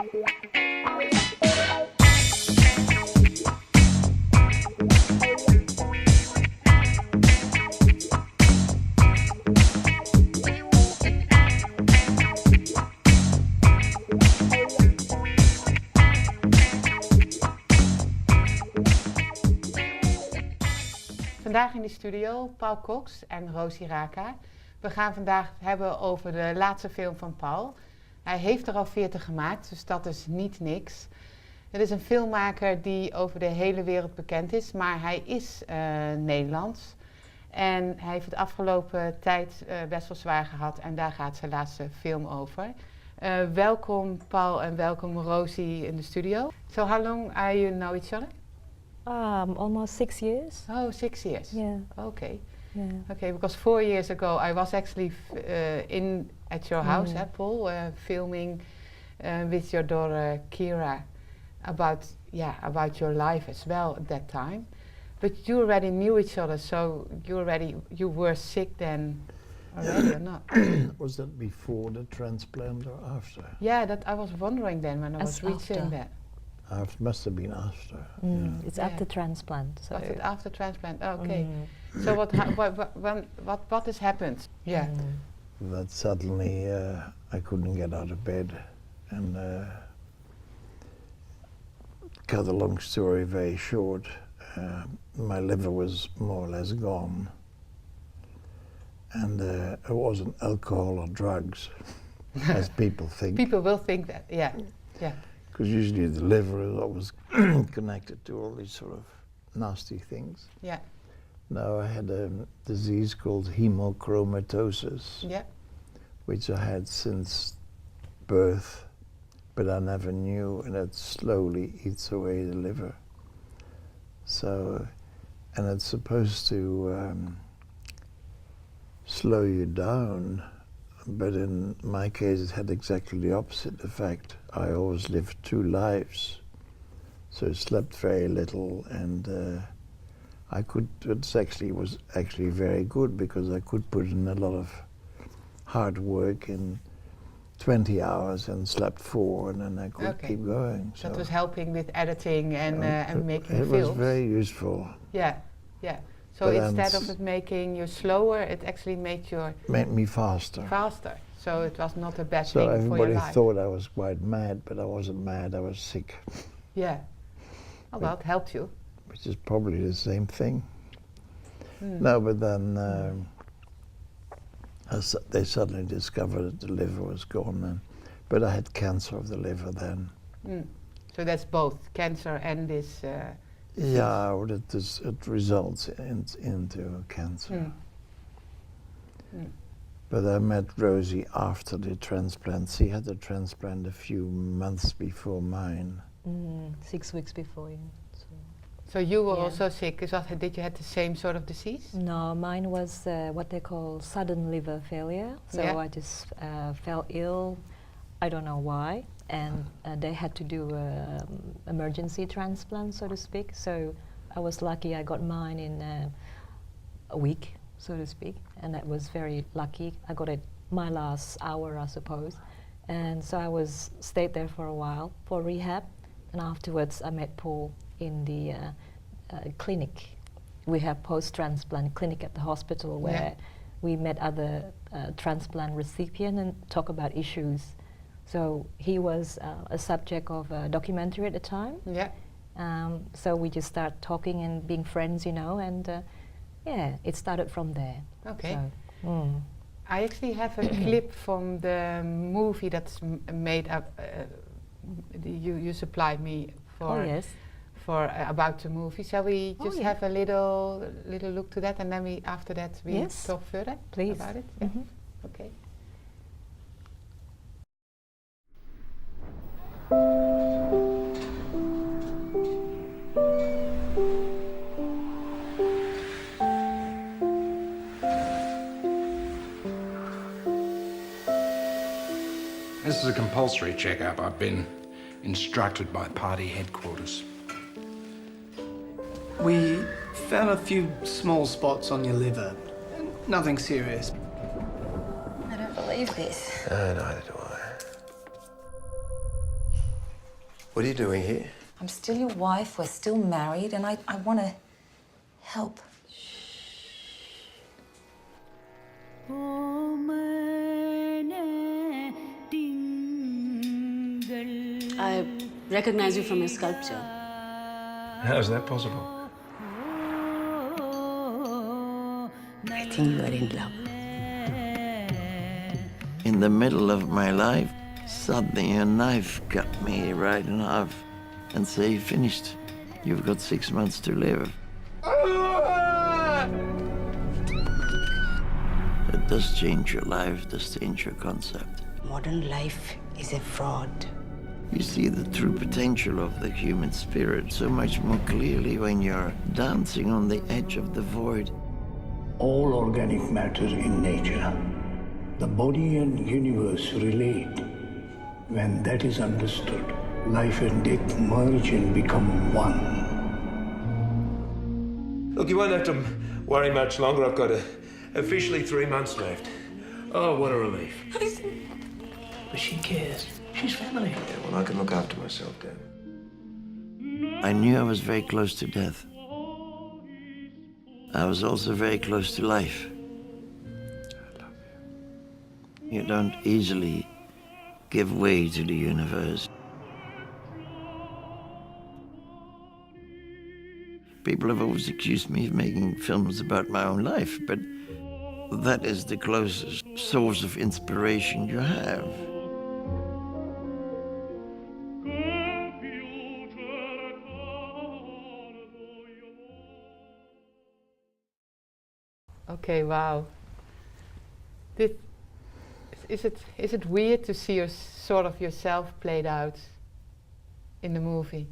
Vandaag in de studio Paul Cox en Rosie Raka. We gaan vandaag hebben over de laatste film van Paul. Hij heeft er al 40 gemaakt, dus dat is niet niks. Het is een filmmaker die over de hele wereld bekend is, maar hij is Nederlands. En hij heeft de afgelopen tijd best wel zwaar gehad en daar gaat zijn laatste film over. Welkom Paul en welkom Rosie in de studio. So how long are you know each other? Almost 6 years. Oh, 6 years. Yeah. Okay. Yeah. Okay, because 4 years ago I was actually at your house, Paul, filming with your daughter Kira about your life as well at that time. But you already knew each other, so you were sick then already or not? Was that before the transplant or after? Yeah, that I was wondering then when I was reaching that. It must have been after. It's after transplant. So. Was it after transplant? Oh, okay. So what has happened? Yeah. That suddenly I couldn't get out of bed, and cut a long story very short, my liver was more or less gone, and it wasn't alcohol or drugs, as people think. People will think that, yeah. Because usually the liver is always connected to all these sort of nasty things. Yeah. Now I had a disease called hemochromatosis, which I had since birth, but I never knew, and it slowly eats away the liver. So, and it's supposed to slow you down, but in my case it had exactly the opposite effect. I always lived 2 lives, so I slept very little, and it was actually very good because I could put in a lot of hard work in 20 hours and slept 4, and then I could keep going. So that was helping with editing and making films. It was very useful. Yeah. So but instead of it making you slower, it actually made me faster. So it was not a bad thing for your life. So everybody thought I was quite mad, but I wasn't mad, I was sick. Yeah. Oh, well, it helped you. Which is probably the same thing. No, but then they suddenly discovered that the liver was gone, but I had cancer of the liver then. So that's both cancer and this. Yeah, it results into cancer. But I met Rosie after the transplant. She had the transplant a few months before mine. 6 weeks before you. So you were also sick. Did you have the same sort of disease? No, mine was what they call sudden liver failure. So I just fell ill. I don't know why. And they had to do emergency transplant, so to speak. So I was lucky. I got mine in a week, so to speak, and that was very lucky. I got it my last hour, I suppose, and so I stayed there for a while for rehab, and afterwards I met Paul in the clinic. We have post-transplant clinic at the hospital where we met other transplant recipients and talk about issues. So he was a subject of a documentary at the time. So we just started talking and being friends, and it started from there. Okay. So, I actually have a clip from the movie that's made up. You supplied me for for about the movie. Shall we just have a little look to that, and then after that we talk further about it? Yeah. Okay. This is a compulsory checkup. I've been instructed by party headquarters. We found a few small spots on your liver. Nothing serious. I don't believe this. Neither do I. What are you doing here? I'm still your wife, we're still married, and I want to help. I recognize you from your sculpture. How is that possible? I think you are in love. In the middle of my life, suddenly a knife cut me right in half and say, finished. You've got 6 months to live. It does change your life, does change your concept. Modern life is a fraud. You see the true potential of the human spirit so much more clearly when you're dancing on the edge of the void. All organic matter in nature, the body and universe relate. When that is understood, life and death merge and become one. Look, you won't have to worry much longer. I've got officially 3 months left. Oh, what a relief. But she cares. She's family. Yeah, well, I can look after myself, Dad. I knew I was very close to death. I was also very close to life. I love You don't easily give way to the universe. People have always accused me of making films about my own life, but that is the closest source of inspiration you have. Okay, wow. Is it weird to see sort of yourself played out in the movie?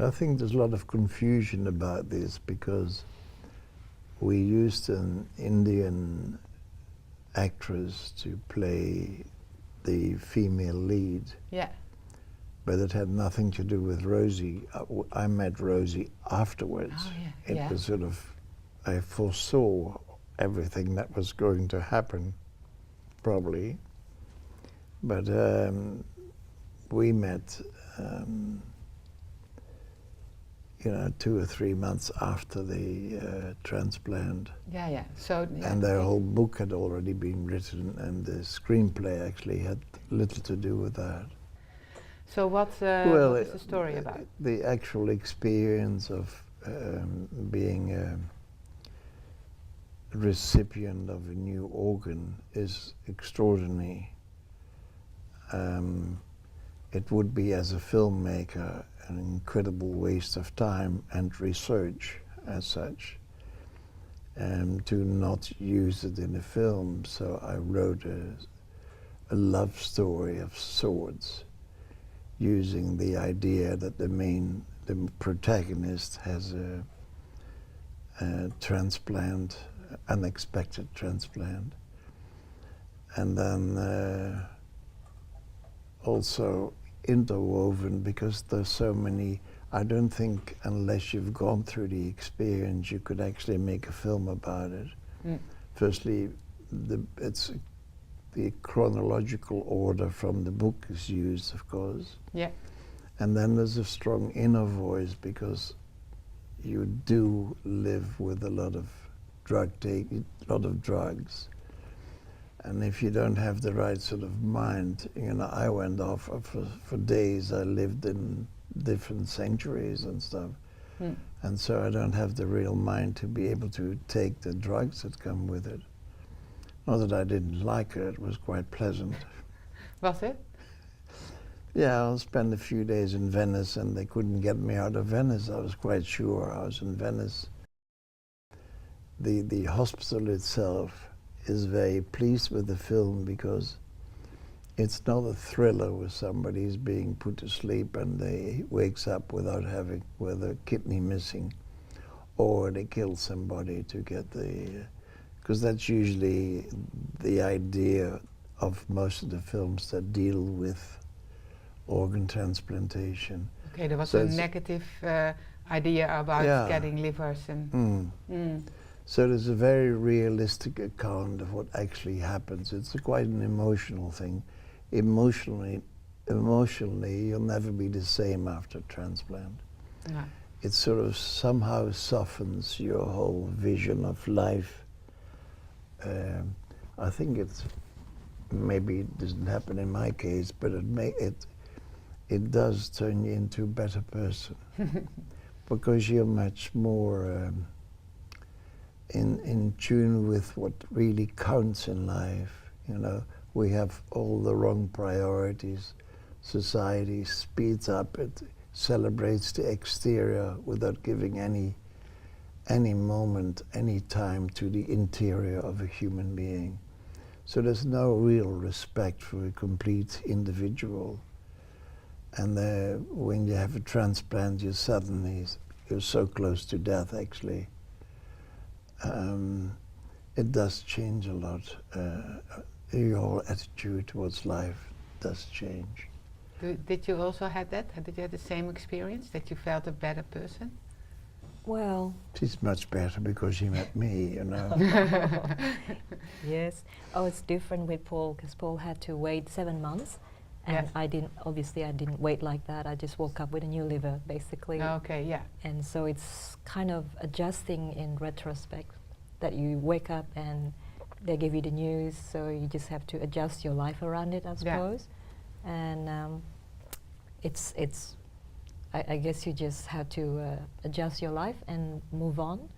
I think there's a lot of confusion about this because we used an Indian actress to play the female lead. Yeah. But it had nothing to do with Rosie. I met Rosie afterwards. Oh, yeah. It Yeah. was sort of, I foresaw everything that was going to happen, probably. But we met, 2 or 3 months after the transplant. Yeah, yeah. So. Yeah, and their whole book had already been written, and the screenplay actually had little to do with that. So what is the story about? The actual experience of being a recipient of a new organ is extraordinary. It would be, as a filmmaker, an incredible waste of time and research as such, to not use it in a film. So I wrote a love story of sorts, using the idea that the protagonist has a transplant, unexpected transplant, and then also interwoven, because there's so many. I don't think unless you've gone through the experience you could actually make a film about it. Firstly, it's the chronological order from the book is used, of course. Yeah. And then there's a strong inner voice, because you do live with a lot of drugs. And if you don't have the right sort of mind, I went off for days. I lived in different sanctuaries and stuff. And so I don't have the real mind to be able to take the drugs that come with it. Not that I didn't like it was quite pleasant. Was it? Yeah, I'll spend a few days in Venice, and they couldn't get me out of Venice. I was quite sure I was in Venice. The hospital itself is very pleased with the film, because it's not a thriller where somebody's being put to sleep and they wakes up with a kidney missing, or they kill somebody to get because that's usually the idea of most of the films that deal with organ transplantation. Okay, there was a negative idea about getting livers and. So there's a very realistic account of what actually happens. It's quite an emotional thing. Emotionally, emotionally, you'll never be the same after transplant. No. It sort of somehow softens your whole vision of life. I think it's, maybe it doesn't happen in my case, but it does turn you into a better person because you're much more in tune with what really counts in life. You know, we have all the wrong priorities. Society speeds up, it celebrates the exterior without giving any moment, any time to the interior of a human being. So there's no real respect for a complete individual. And when you have a transplant, you're so close to death, actually. It does change a lot. Your whole attitude towards life does change. Did you also have that? Did you have the same experience, that you felt a better person? Well, she's much better because she met me, you know. Yes. Oh, it's different with Paul, because Paul had to wait 7 months. And I didn't wait like that. I just woke up with a new liver, basically. Okay, yeah. And so it's kind of adjusting in retrospect, that you wake up and they give you the news, so you just have to adjust your life around it, I suppose. And I guess you just have to adjust your life and move on.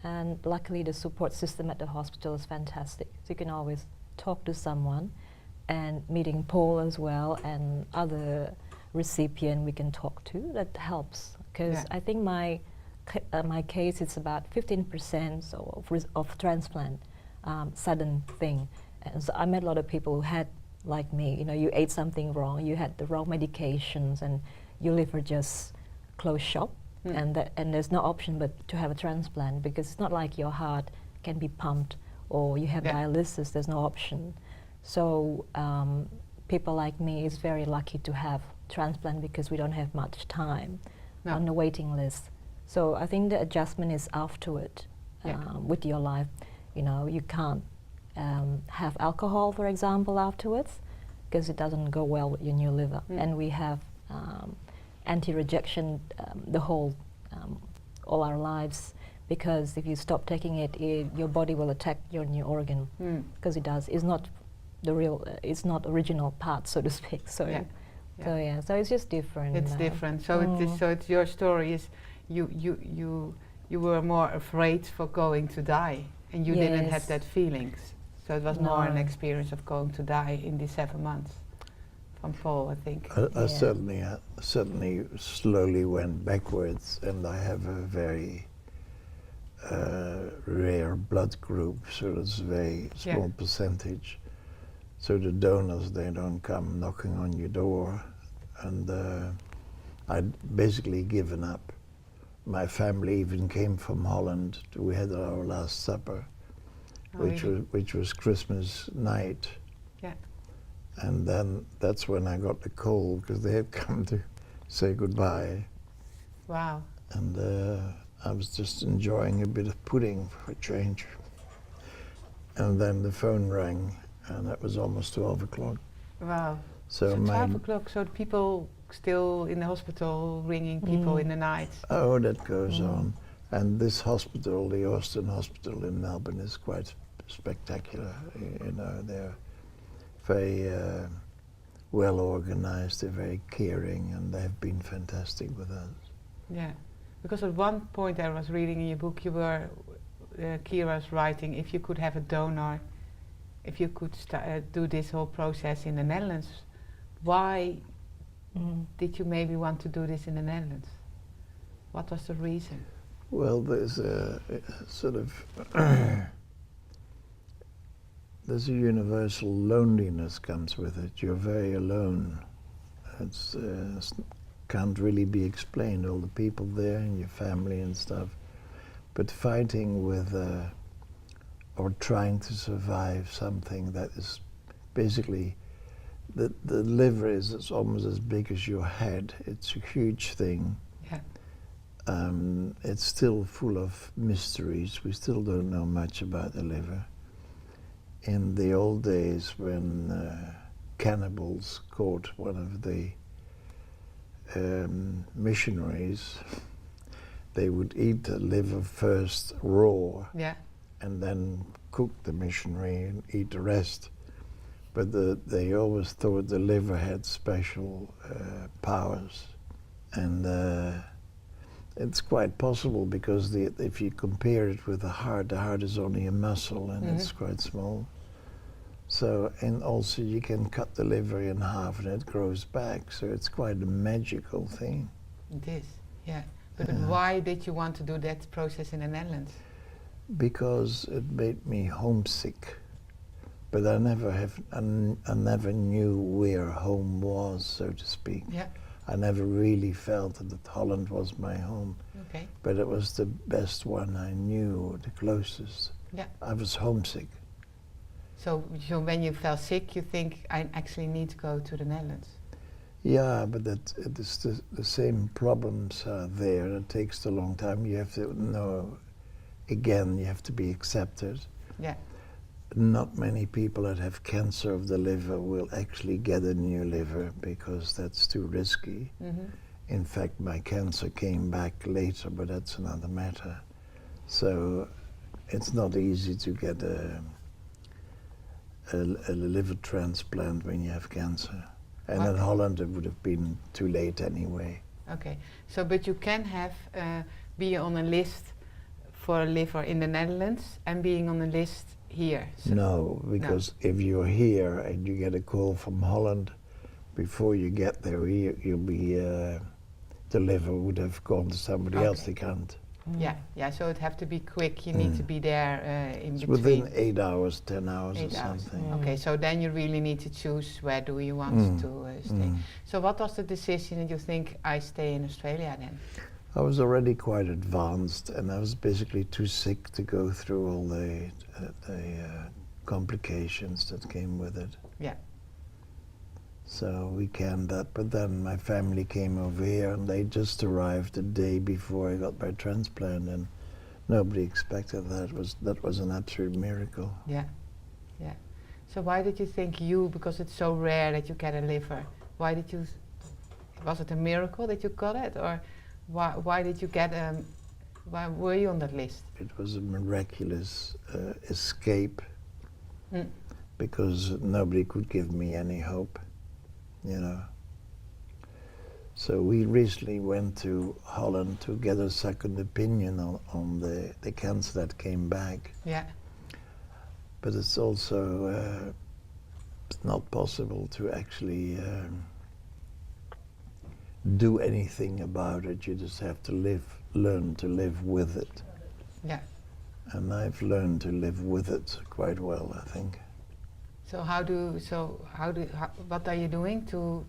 And luckily the support system at the hospital is fantastic. So you can always talk to someone, and meeting Paul as well and other recipient we can talk to, that helps. Because I think my case, it's about 15% of transplant, sudden thing. And so I met a lot of people who had, like me, you know, you ate something wrong, you had the wrong medications, and your liver just closed shop, and there's no option but to have a transplant, because it's not like your heart can be pumped or you have dialysis, there's no option. So people like me is very lucky to have transplant, because we don't have much time on the waiting list. So I think the adjustment is afterward with your life. You know, you can't have alcohol, for example, afterwards, because it doesn't go well with your new liver. And we have anti-rejection all our lives, because if you stop taking it, your body will attack your new organ, because it does. It's not the real, it's not original part, so to speak. So so it's just different. It's different. So it's your story is you were more afraid for going to die, and you didn't have that feelings. So it was more an experience of going to die in these 7 months. From Paul, I think. I certainly slowly went backwards, and I have a very rare blood group, so it's a very small percentage. So the donors, they don't come knocking on your door, and I'd basically given up. My family even came from Holland. We had our last supper, which was Christmas night. Yeah. And then that's when I got the call, because they had come to say goodbye. Wow. And I was just enjoying a bit of pudding for a change. And then the phone rang, and that was almost 12 o'clock. Wow. So 12 o'clock, so the people still in the hospital ringing people in the night? Oh, that goes on. And this hospital, the Austin Hospital in Melbourne, is quite spectacular. You know, they're very well organized, they're very caring, and they've been fantastic with us. Yeah, because at one point I was reading in your book, you were, Kira's writing, if you could have a donor, if you could do this whole process in the Netherlands, why did you maybe want to do this in the Netherlands? What was the reason? Well, there's a sort of there's a universal loneliness comes with it. You're very alone. It's can't really be explained. All the people there and your family and stuff, but fighting with or trying to survive something that is basically the liver is it's almost as big as your head. It's a huge thing. Yeah. It's still full of mysteries. We still don't know much about the liver. In the old days when cannibals caught one of the missionaries, they would eat the liver first raw, Yeah. and then cook the missionary and eat the rest. But they always thought the liver had special powers, and it's quite possible because if you compare it with the heart is only a muscle and it's quite small. So, and also you can cut the liver in half and it grows back, so it's quite a magical thing. It is, yeah. But why did you want to do that process in the Netherlands? Because it made me homesick. But I never knew where home was, so to speak. Yeah. I never really felt that Holland was my home. Okay. But it was the best one I knew, the closest. Yeah. I was homesick. So when you fell sick, you think, I actually need to go to the Netherlands? Yeah, but it is the same problems are there. It takes a long time. You have to know, again, you have to be accepted. Yeah. Not many people that have cancer of the liver will actually get a new liver because that's too risky. In fact, my cancer came back later, but that's another matter. So it's not easy to get a liver transplant when you have cancer. And in Holland it would have been too late anyway. Okay, so but you can have be on a list for a liver in the Netherlands and being on a list here. So No, because if you're here and you get a call from Holland, before you get there, you'll be the liver would have gone to somebody else. They can't. Yeah, yeah. So it have to be quick. You need to be there in It's between. within 8 hours, 10 hours 8 or hours. something. Okay, so then you really need to choose where do you want to stay. So what was the decision that you think I stay in Australia then? I was already quite advanced, and I was basically too sick to go through all the complications that came with it. Yeah. So we canned that, but then my family came over here, and they just arrived the day before I got my transplant, and nobody expected that. That was an absolute miracle. Yeah, yeah. So why did you think because it's so rare that you get a liver, why did you, was it a miracle that you got it, or why did you get, why were you on that list? It was a miraculous escape, because nobody could give me any hope, you know. So we recently went to Holland to get a second opinion on the cancer that came back. Yeah. But it's also not possible to actually do anything about it. You just have to learn to live with it. Yeah. And I've learned to live with it quite well, I think. So what are you doing to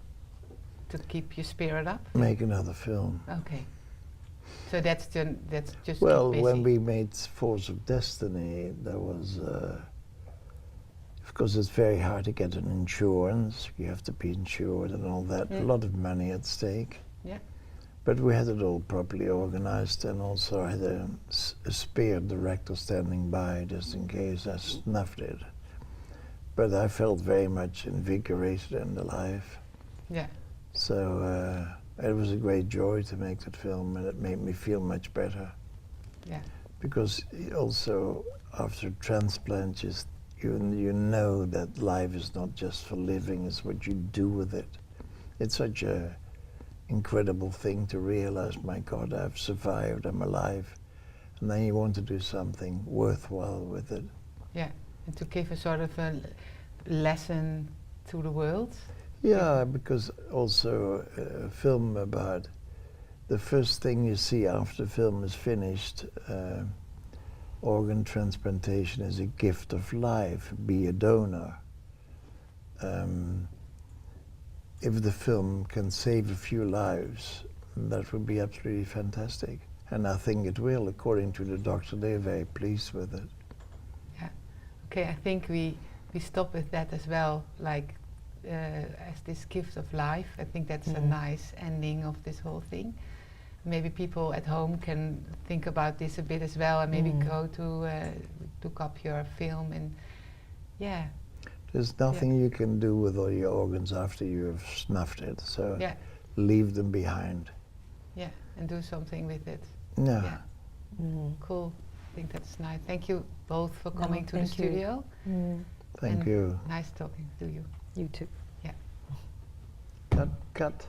keep your spirit up? Make another film. Okay. So that's just well, keep busy. when we made Force of Destiny, there was, of course, it's very hard to get an insurance. You have to be insured and all that. A lot of money at stake. Yeah. But we had it all properly organized, and also I had a spare director standing by just in case I snuffed it. But I felt very much invigorated and alive. Yeah. So it was a great joy to make that film, and it made me feel much better. Yeah. Because also after transplant, you know that life is not just for living; it's what you do with it. It's such a incredible thing to realize. My God, I've survived. I'm alive, and then you want to do something worthwhile with it. Yeah, and to give a sort of a lesson to the world. Yeah, because also a film about the first thing you see after the film is finished, organ transplantation is a gift of life, be a donor. If the film can save a few lives, that would be absolutely fantastic. And I think it will, according to the doctor, they're very pleased with it. Yeah, okay, I think we stop with that as well, like as this gift of life. I think that's a nice ending of this whole thing. Maybe people at home can think about this a bit as well, and maybe go to look up your film, and yeah. There's nothing you can do with all your organs after you've snuffed it, so Yeah. leave them behind. Yeah, and do something with it. No. Yeah. Cool. I think that's nice. Thank you both for No, coming to the thank you. studio. Thank And you. Nice talking to you. You too. Yeah. Cut.